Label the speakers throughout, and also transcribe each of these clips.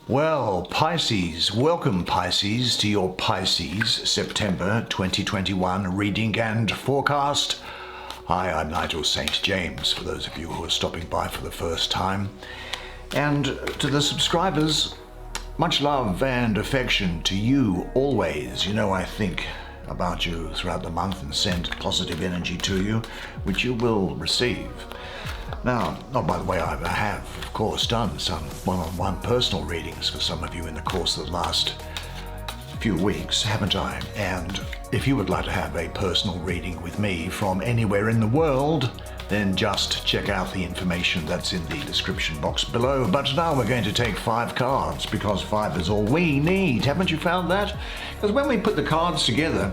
Speaker 1: Well, Pisces, welcome Pisces to your Pisces September 2021 reading and forecast. Hi, I'm Nigel Saint James, for those of you who are stopping by for the first time. And to the subscribers, much love and affection to you always. You know, I think about you throughout the month and send positive energy to you, which you will receive. Now, not by the way, I have, of course, done some one-on-one personal readings for some of you in the course of the last few weeks, haven't I? And if you would like to have a personal reading with me from anywhere in the world, then just check out the information that's in the description box below. But now we're going to take 5 cards, because 5 is all we need. Haven't you found that? Because when we put the cards together,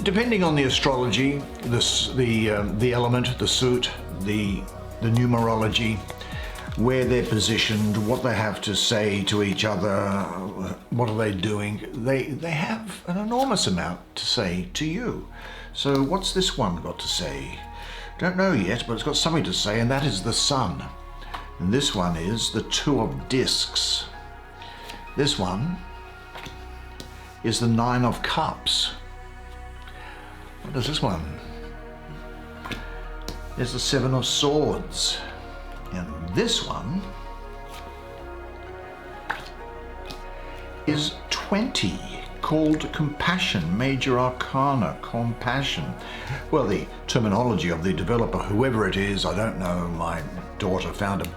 Speaker 1: depending on the astrology, the element, the suit, the numerology, where they're positioned, what they have to say to each other, what are they doing, they have an enormous amount to say to you. So what's this one got to say? Don't know yet, but it's got something to say, and that is the Sun. And this one is the Two of Discs. This one is the Nine of Cups. What is this one? There's the Seven of Swords. And this one is 20, called Compassion, Major Arcana, Compassion. Well, the terminology of the developer, whoever it is, I don't know. My daughter found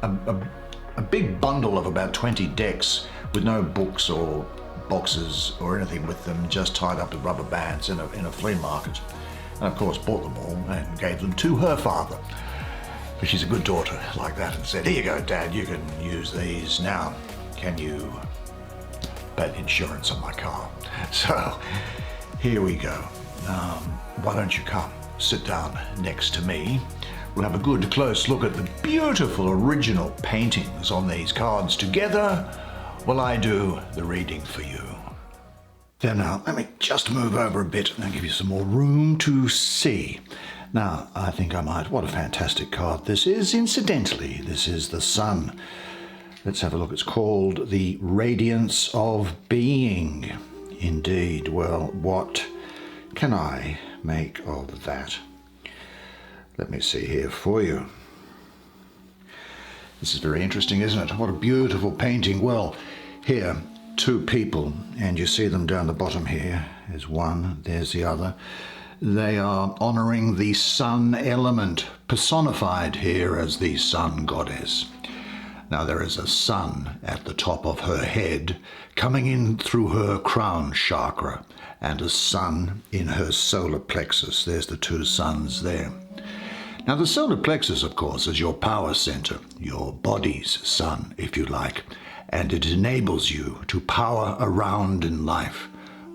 Speaker 1: a big bundle of about 20 decks with no books or boxes or anything with them, just tied up with rubber bands in a flea market. And of course bought them all and gave them to her father. But she's a good daughter like that, and said, "Here you go, Dad, you can use these. Now, can you pay the insurance on my car?" So here we go. Why don't you come sit down next to me? We'll have a good close look at the beautiful original paintings on these cards together while I do the reading for you. Then now, let me just move over a bit and give you some more room to see. Now, I think I might. What a fantastic card this is. Incidentally, this is the Sun. Let's have a look. It's called the Radiance of Being. Indeed. Well, what can I make of that? Let me see here for you. This is very interesting, isn't it? What a beautiful painting. Well, here, 2 people, and you see them down the bottom here. There's one, there's the other. They are honoring the sun element, personified here as the sun goddess. Now there is a sun at the top of her head, coming in through her crown chakra, and a sun in her solar plexus. There's the 2 suns there. Now the solar plexus, of course, is your power center, your body's sun, if you like, and it enables you to power around in life.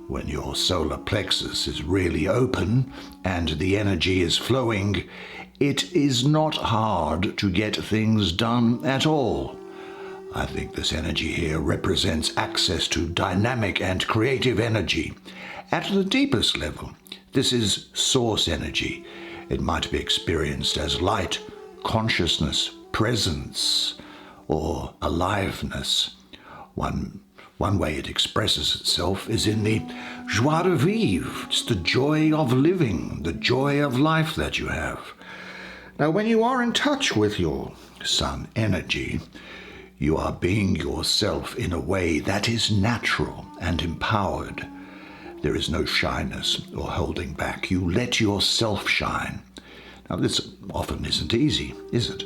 Speaker 1: When your solar plexus is really open and the energy is flowing, it is not hard to get things done at all. I think this energy here represents access to dynamic and creative energy. At the deepest level, this is source energy. It might be experienced as light, consciousness, presence, or aliveness. One way it expresses itself is in the joie de vivre. It's the joy of living, the joy of life that you have. Now, when you are in touch with your sun energy, you are being yourself in a way that is natural and empowered. There is no shyness or holding back. You let yourself shine. Now, this often isn't easy, is it?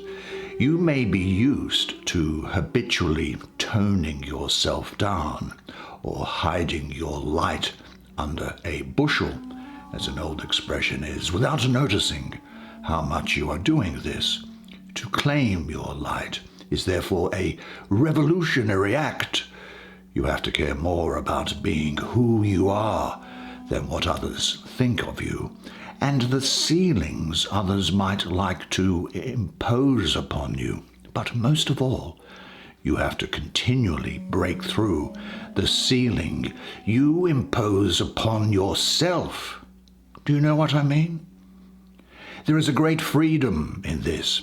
Speaker 1: You may be used to habitually toning yourself down or hiding your light under a bushel, as an old expression is, without noticing how much you are doing this. To claim your light is therefore a revolutionary act. You have to care more about being who you are than what others think of you, and the ceilings others might like to impose upon you. But most of all, you have to continually break through the ceiling you impose upon yourself. Do you know what I mean? There is a great freedom in this.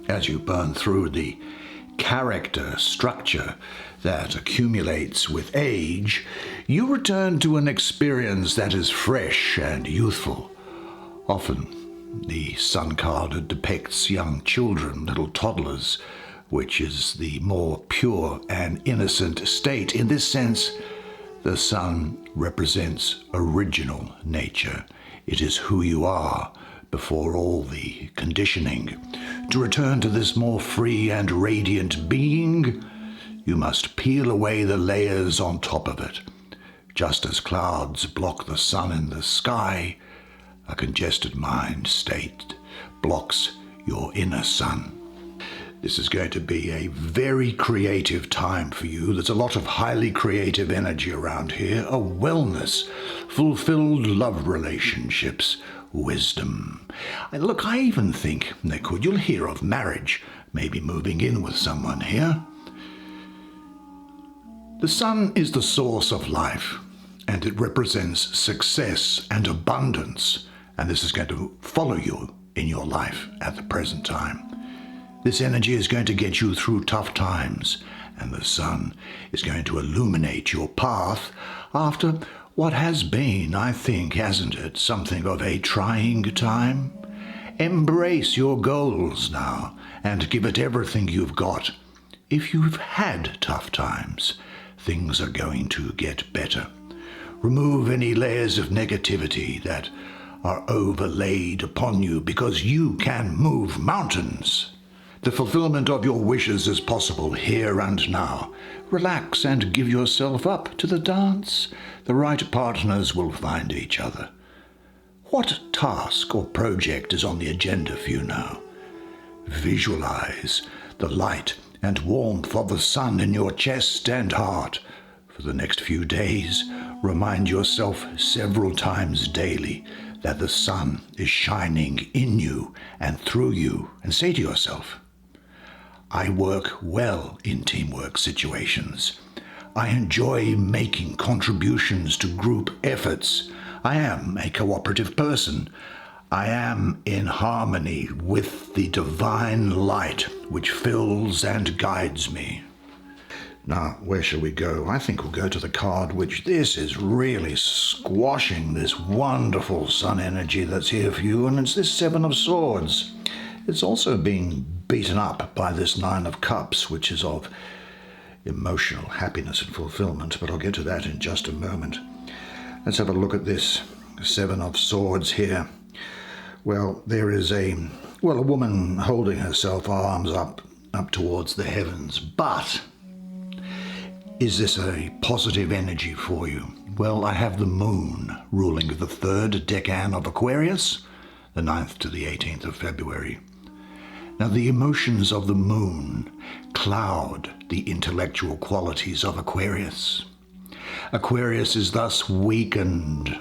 Speaker 1: As you burn through the character structure that accumulates with age, you return to an experience that is fresh and youthful. Often, the Sun card depicts young children, little toddlers, which is the more pure and innocent state. In this sense, the Sun represents original nature. It is who you are before all the conditioning. To return to this more free and radiant being, you must peel away the layers on top of it. Just as clouds block the sun in the sky, a congested mind state blocks your inner sun. This is going to be a very creative time for you. There's a lot of highly creative energy around here, a wellness, fulfilled love relationships, wisdom. And look, I even think you'll hear of marriage, maybe moving in with someone here. The sun is the source of life, and it represents success and abundance, and this is going to follow you in your life at the present time. This energy is going to get you through tough times, and the sun is going to illuminate your path after what has been, I think, hasn't it, something of a trying time? Embrace your goals now and give it everything you've got. If you've had tough times, things are going to get better. Remove any layers of negativity that are overlaid upon you, because you can move mountains. The fulfillment of your wishes is possible here and now. Relax and give yourself up to the dance. The right partners will find each other. What task or project is on the agenda for you now? Visualize the light and warmth of the sun in your chest and heart. For the next few days, remind yourself several times daily that the sun is shining in you and through you, and say to yourself, I work well in teamwork situations. I enjoy making contributions to group efforts. I am a cooperative person. I am in harmony with the divine light which fills and guides me. Now, where shall we go? I think we'll go to the card which this is really squashing this wonderful sun energy that's here for you, and it's this Seven of Swords. It's also being beaten up by this Nine of Cups, which is of emotional happiness and fulfillment, but I'll get to that in just a moment. Let's have a look at this Seven of Swords here. Well, there is a woman holding herself, arms up towards the heavens, but is this a positive energy for you? Well, I have the moon ruling the third decan of Aquarius, the 9th to the 18th of February. Now, the emotions of the moon cloud the intellectual qualities of Aquarius. Aquarius is thus weakened,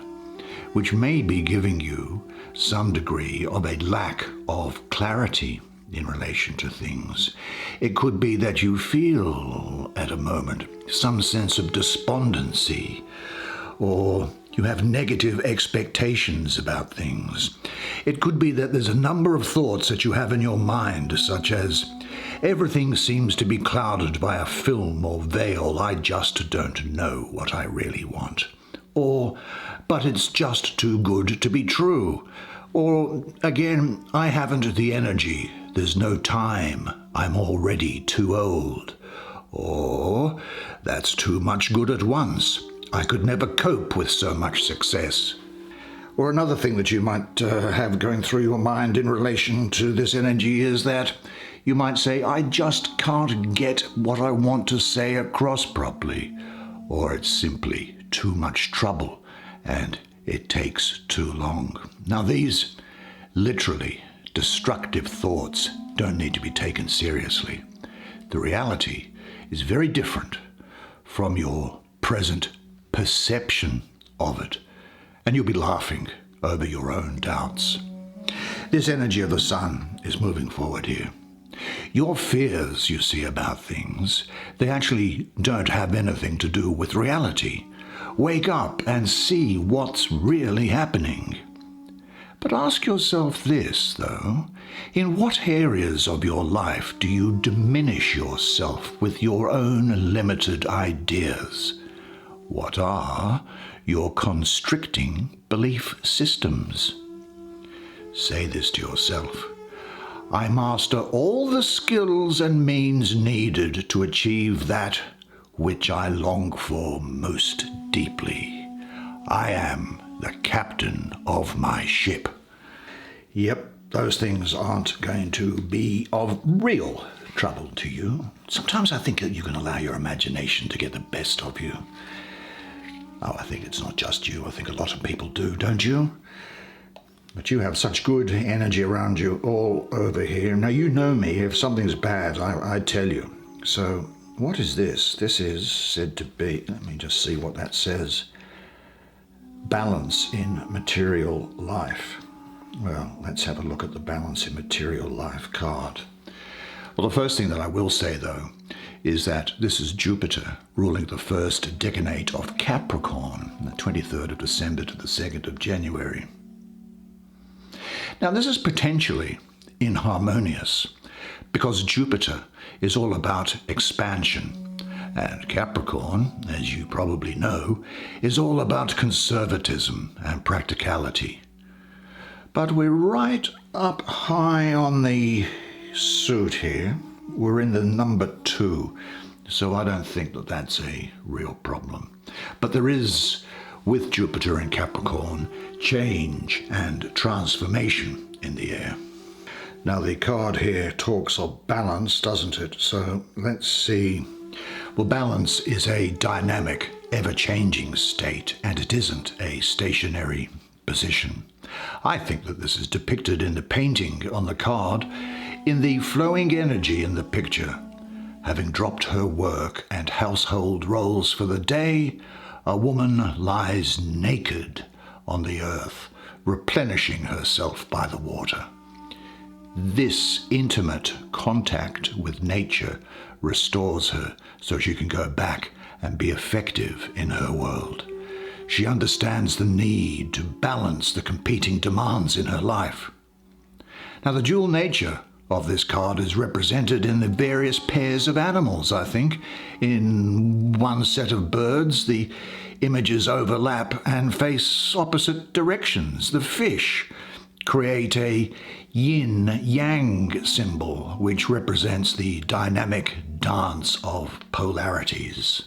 Speaker 1: which may be giving you some degree of a lack of clarity in relation to things. It could be that you feel at a moment some sense of despondency, or you have negative expectations about things. It could be that there's a number of thoughts that you have in your mind, such as, everything seems to be clouded by a film or veil, I just don't know what I really want. Or, but it's just too good to be true. Or, again, I haven't the energy, there's no time, I'm already too old. Or, that's too much good at once, I could never cope with so much success. Or another thing that you might have going through your mind in relation to this energy is that you might say, I just can't get what I want to say across properly. Or it's simply too much trouble and it takes too long. Now, these literally destructive thoughts don't need to be taken seriously. The reality is very different from your present perception of it, and you'll be laughing over your own doubts. This energy of the sun is moving forward here. Your fears you see about things, they actually don't have anything to do with reality. Wake up and see what's really happening. But ask yourself this, though. In what areas of your life do you diminish yourself with your own limited ideas? What are your constricting belief systems? Say this to yourself. I master all the skills and means needed to achieve that which I long for most deeply. I am the captain of my ship. Yep, those things aren't going to be of real trouble to you. Sometimes I think that you can allow your imagination to get the best of you. Oh, I think it's not just you. I think a lot of people do, don't you? But you have such good energy around you all over here. Now, you know me. If something's bad, I tell you. So, what is this? This is said to be, let me just see what that says. Balance in material life. Well, let's have a look at the balance in material life card. Well, the first thing that I will say, though, is that this is Jupiter ruling the first decanate of Capricorn, the 23rd of December to the 2nd of January. Now, this is potentially inharmonious because Jupiter is all about expansion, and Capricorn, as you probably know, is all about conservatism and practicality. But we're right up high on the suit here. We're in the number 2, so I don't think that that's a real problem. But there is, with Jupiter in Capricorn, change and transformation in the air. Now, the card here talks of balance, doesn't it? So let's see. Well, balance is a dynamic, ever-changing state, and it isn't a stationary position. I think that this is depicted in the painting on the card, in the flowing energy in the picture. Having dropped her work and household roles for the day, a woman lies naked on the earth, replenishing herself by the water. This intimate contact with nature restores her so she can go back and be effective in her world. She understands the need to balance the competing demands in her life. Now, the dual nature of this card is represented in the various pairs of animals, I think. In one set of birds, the images overlap and face opposite directions. The fish create a yin-yang symbol, which represents the dynamic dance of polarities.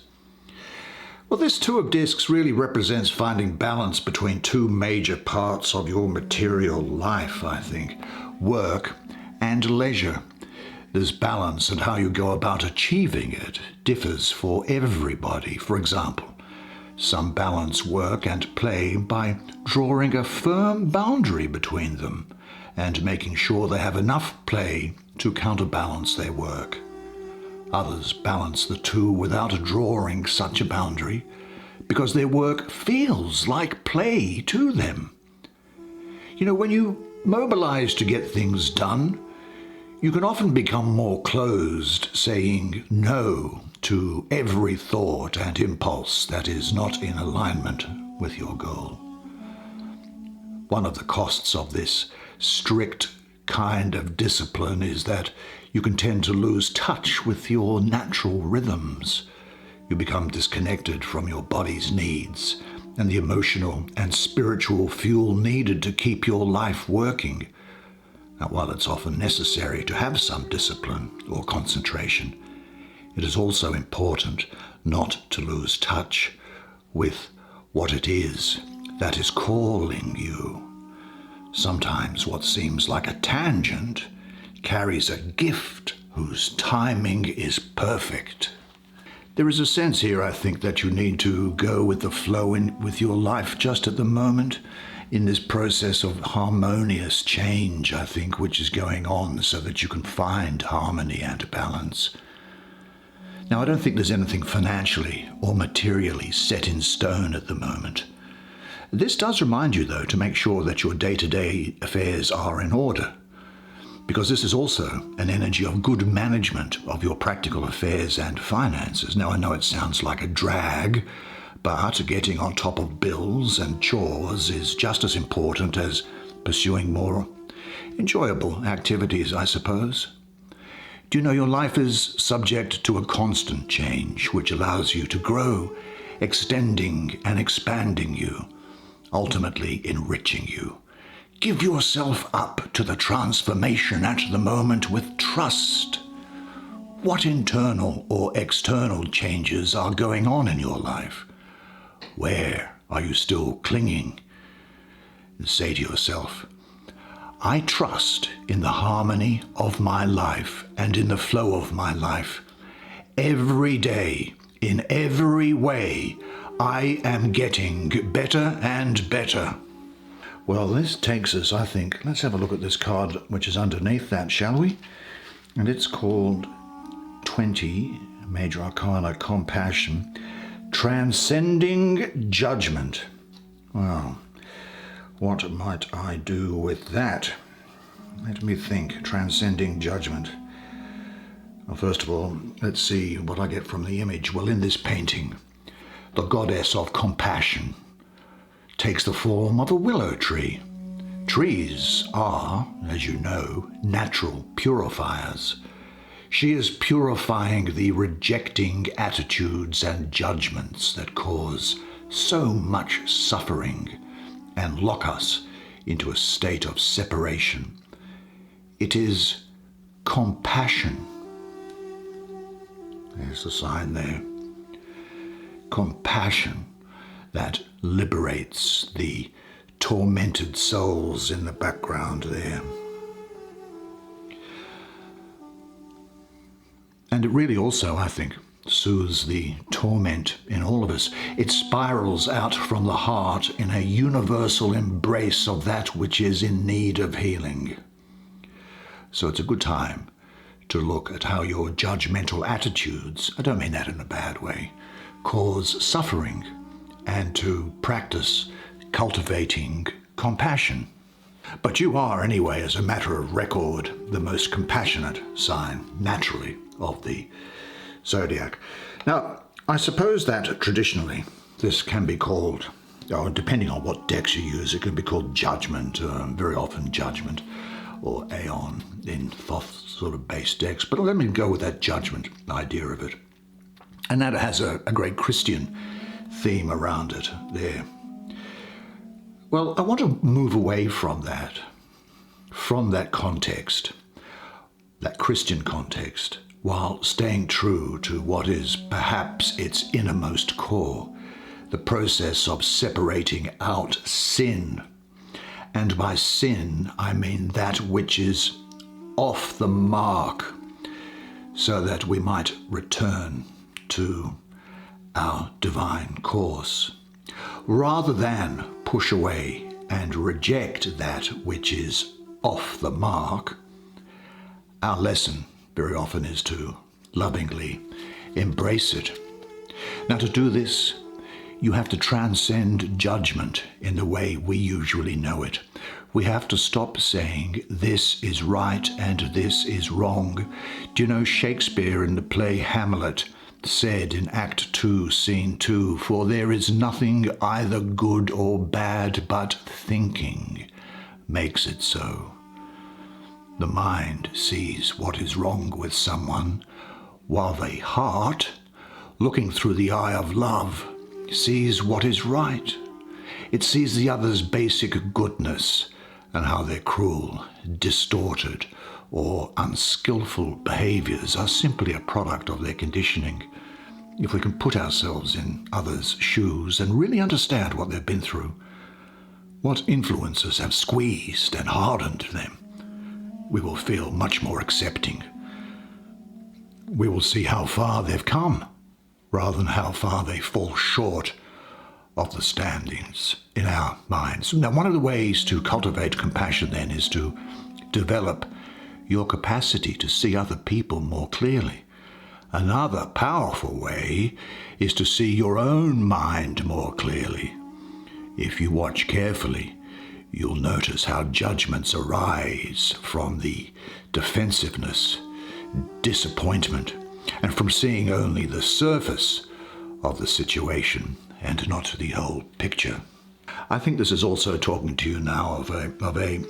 Speaker 1: Well, this Two of Discs really represents finding balance between two major parts of your material life, I think. Work and leisure. This balance and how you go about achieving it differs for everybody. For example, some balance work and play by drawing a firm boundary between them and making sure they have enough play to counterbalance their work. Others balance the two without drawing such a boundary because their work feels like play to them. You know, when you mobilize to get things done, you can often become more closed, saying no to every thought and impulse that is not in alignment with your goal. One of the costs of this strict kind of discipline is that you can tend to lose touch with your natural rhythms. You become disconnected from your body's needs and the emotional and spiritual fuel needed to keep your life working. Now, while it's often necessary to have some discipline or concentration, it is also important not to lose touch with what it is that is calling you. Sometimes what seems like a tangent carries a gift whose timing is perfect. There is a sense here, I think, that you need to go with the flow with your life just at the moment in this process of harmonious change, I think, which is going on so that you can find harmony and balance. Now, I don't think there's anything financially or materially set in stone at the moment. This does remind you, though, to make sure that your day-to-day affairs are in order, because this is also an energy of good management of your practical affairs and finances. Now, I know it sounds like a drag, but getting on top of bills and chores is just as important as pursuing more enjoyable activities, I suppose. Do you know your life is subject to a constant change which allows you to grow, extending and expanding you, ultimately enriching you? Give yourself up to the transformation at the moment with trust. What internal or external changes are going on in your life? Where are you still clinging? And say to yourself, I trust in the harmony of my life and in the flow of my life. Every day, in every way, I am getting better and better. Well, this takes us, I think, let's have a look at this card which is underneath that, shall we? And it's called 20, Major Arcana, Compassion, Transcending Judgment. Well, what might I do with that? Let me think. Transcending judgment. Well, first of all, let's see what I get from the image. Well, in this painting, the goddess of compassion takes the form of a willow tree. Trees are, as you know, natural purifiers. She is purifying the rejecting attitudes and judgments that cause so much suffering and lock us into a state of separation. It is compassion. There's the sign there. Compassion that liberates the tormented souls in the background there. And it really also, I think, soothes the torment in all of us. It spirals out from the heart in a universal embrace of that which is in need of healing. So it's a good time to look at how your judgmental attitudes, I don't mean that in a bad way, cause suffering, and to practice cultivating compassion. But you are, anyway, as a matter of record, the most compassionate sign, naturally, of the zodiac. Now, I suppose that traditionally this can be called, or depending on what decks you use, it can be called judgment, very often judgment, or aeon in Thoth sort of base decks. But let me go with that judgment idea of it. And that has a great Christian theme around it there. Well, I want to move away from that context, that Christian context, while staying true to what is perhaps its innermost core, the process of separating out sin. And by sin, I mean that which is off the mark, so that we might return to our divine course, rather than push away and reject that which is off the mark. Our lesson very often is to lovingly embrace it. Now, to do this, you have to transcend judgment in the way we usually know it. We have to stop saying this is right and this is wrong. Do you know Shakespeare in the play Hamlet said in Act 2, Scene 2, "For there is nothing either good or bad, but thinking makes it so." The mind sees what is wrong with someone, while the heart, looking through the eye of love, sees what is right. It sees the other's basic goodness and how their cruel, distorted, or unskillful behaviors are simply a product of their conditioning. If we can put ourselves in others' shoes and really understand what they've been through, what influences have squeezed and hardened them, we will feel much more accepting. We will see how far they've come, rather than how far they fall short of the standings in our minds. Now, one of the ways to cultivate compassion then is to develop your capacity to see other people more clearly. Another powerful way is to see your own mind more clearly. If you watch carefully, you'll notice how judgments arise from the defensiveness, disappointment, and from seeing only the surface of the situation and not the whole picture. I think this is also talking to you now of a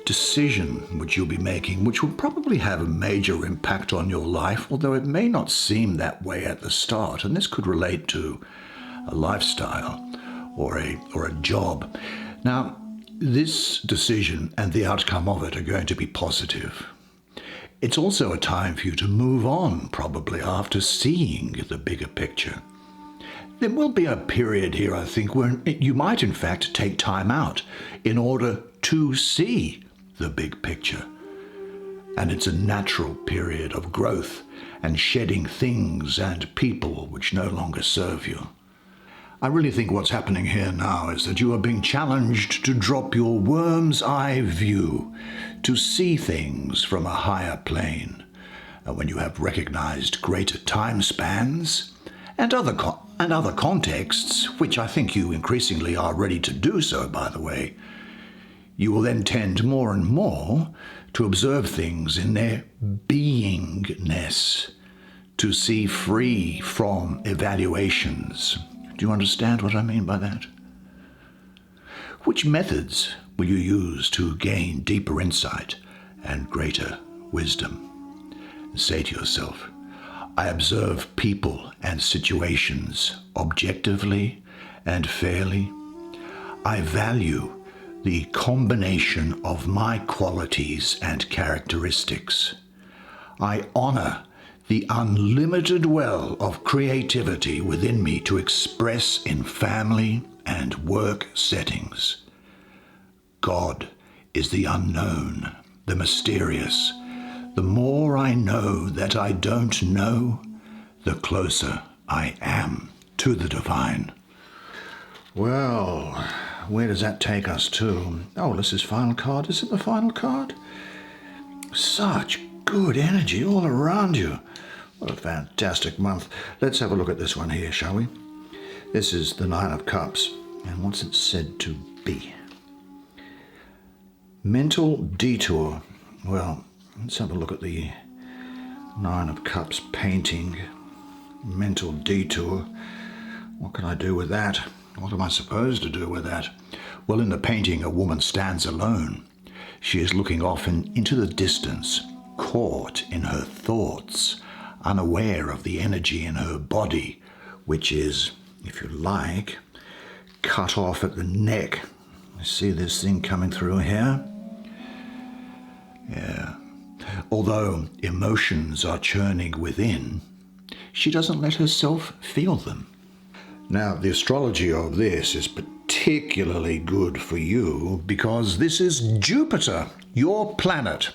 Speaker 1: decision which you'll be making, which will probably have a major impact on your life, although it may not seem that way at the start. And this could relate to a lifestyle or a job. Now, this decision and the outcome of it are going to be positive. It's also a time for you to move on, probably after seeing the bigger picture. There will be a period here, I think, where you might in fact take time out in order to see the big picture. And it's a natural period of growth and shedding things and people which no longer serve you. I really think what's happening here now is that you are being challenged to drop your worm's eye view, to see things from a higher plane. And when you have recognized greater time spans and other contexts, which I think you increasingly are ready to do so, by the way, you will then tend more and more to observe things in their beingness, to see free from evaluations. Do you understand what I mean by that? Which methods will you use to gain deeper insight and greater wisdom? Say to yourself, I observe people and situations objectively and fairly. I value the combination of my qualities and characteristics. I honor the unlimited well of creativity within me to express in family and work settings. God is the unknown, the mysterious. The more I know that I don't know, the closer I am to the divine. Well, where does that take us to? Oh, this is final card. Is it the final card? Such good energy all around you. What a fantastic month. Let's have a look at this one here, shall we? This is the Nine of Cups. And what's it said to be? Mental detour. Well, let's have a look at the Nine of Cups painting. Mental detour. What can I do with that? What am I supposed to do with that? Well, in the painting, a woman stands alone. She is looking off into the distance, caught in her thoughts, unaware of the energy in her body, which is, if you like, cut off at the neck. You see this thing coming through here? Yeah. Although emotions are churning within, she doesn't let herself feel them. Now, the astrology of this is particularly good for you because this is Jupiter, your planet,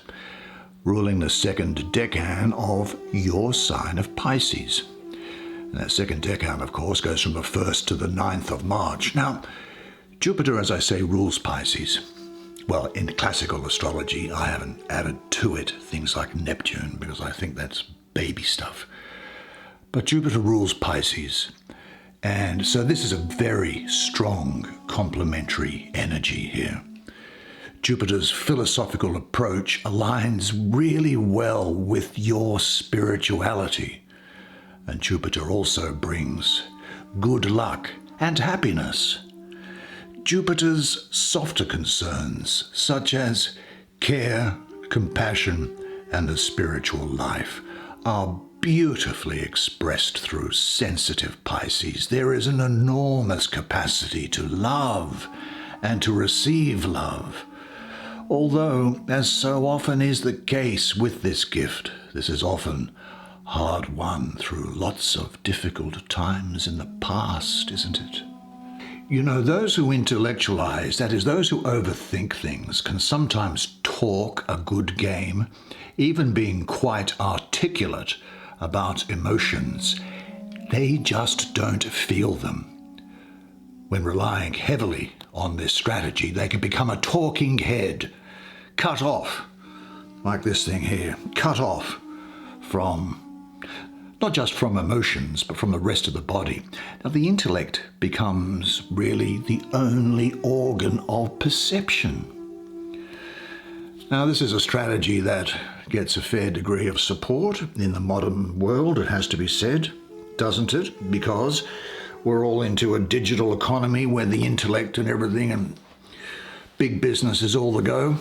Speaker 1: ruling the second decan of your sign of Pisces. And that second decan, of course, goes from the 1st to the 9th of March. Now, Jupiter, as I say, rules Pisces. Well, in classical astrology, I haven't added to it things like Neptune because I think that's baby stuff. But Jupiter rules Pisces. And so this is a very strong complementary energy here. Jupiter's philosophical approach aligns really well with your spirituality. And Jupiter also brings good luck and happiness. Jupiter's softer concerns, such as care, compassion, and the spiritual life, are beautifully expressed through sensitive Pisces. There is an enormous capacity to love and to receive love. Although, as so often is the case with this gift, this is often hard won through lots of difficult times in the past, isn't it? You know, those who intellectualize, that is, those who overthink things, can sometimes talk a good game, even being quite articulate about emotions. They just don't feel them. When relying heavily on this strategy, they can become a talking head, cut off, like this thing here, cut off from, not just from emotions, but from the rest of the body. Now, the intellect becomes really the only organ of perception. Now, this is a strategy that gets a fair degree of support in the modern world, it has to be said, doesn't it? Because we're all into a digital economy where the intellect and everything and big business is all the go.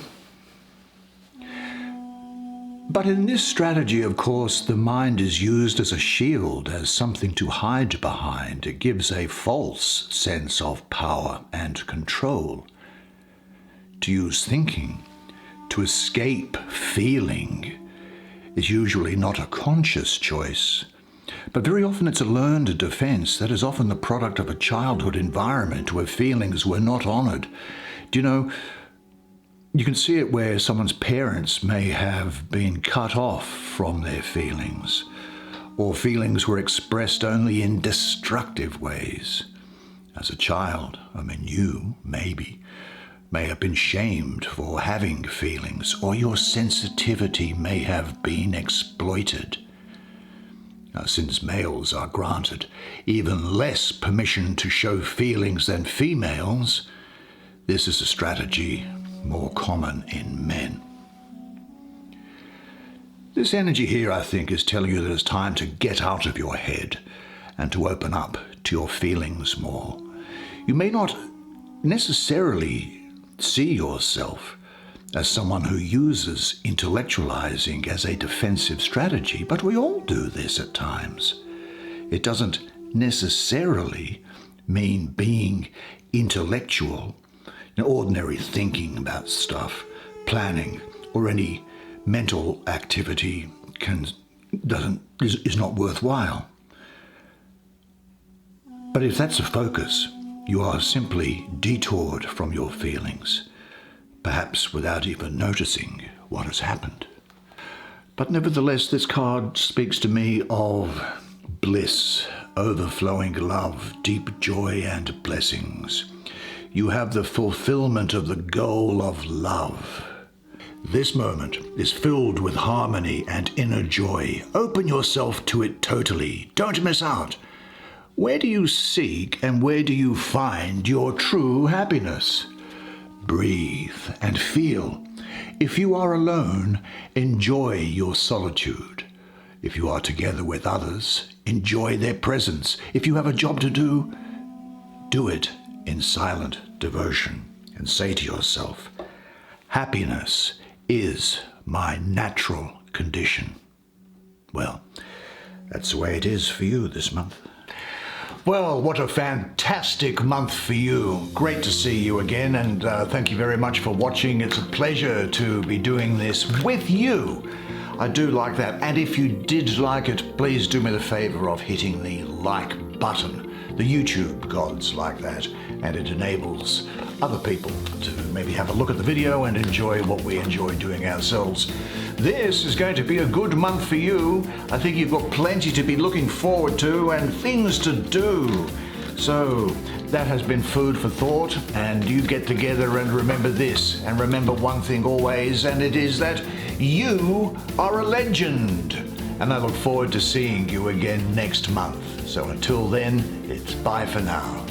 Speaker 1: But in this strategy, of course, the mind is used as a shield, as something to hide behind. It gives a false sense of power and control. To use thinking, to escape feeling, is usually not a conscious choice, but very often it's a learned defense that is often the product of a childhood environment where feelings were not honored. Do you know, you can see it where someone's parents may have been cut off from their feelings, or feelings were expressed only in destructive ways. As a child, you maybe may have been shamed for having feelings, or your sensitivity may have been exploited. Now, since males are granted even less permission to show feelings than females, this is a strategy more common in men. This energy here, I think, is telling you that it's time to get out of your head and to open up to your feelings more. You may not necessarily see yourself as someone who uses intellectualizing as a defensive strategy, but we all do this at times. It doesn't necessarily mean being intellectual, ordinary thinking about stuff, planning, or any mental activity is not worthwhile. But if that's a focus, you are simply detoured from your feelings, perhaps without even noticing what has happened. But nevertheless, this card speaks to me of bliss, overflowing love, deep joy and blessings. You have the fulfillment of the goal of love. This moment is filled with harmony and inner joy. Open yourself to it totally. Don't miss out. Where do you seek and where do you find your true happiness? Breathe and feel. If you are alone, enjoy your solitude. If you are together with others, enjoy their presence. If you have a job to do, do it in silent devotion and say to yourself, happiness is my natural condition. Well, that's the way it is for you this month. Well, what a fantastic month for you. Great to see you again, and thank you very much for watching. It's a pleasure to be doing this with you. I do like that. And if you did like it, please do me the favor of hitting the like button. The YouTube gods like that, and it enables other people to maybe have a look at the video and enjoy what we enjoy doing ourselves. This is going to be a good month for you. I think you've got plenty to be looking forward to and things to do. So that has been food for thought, and you get together and remember this, and remember one thing always, and it is that you are a legend. And I look forward to seeing you again next month. So until then, it's bye for now.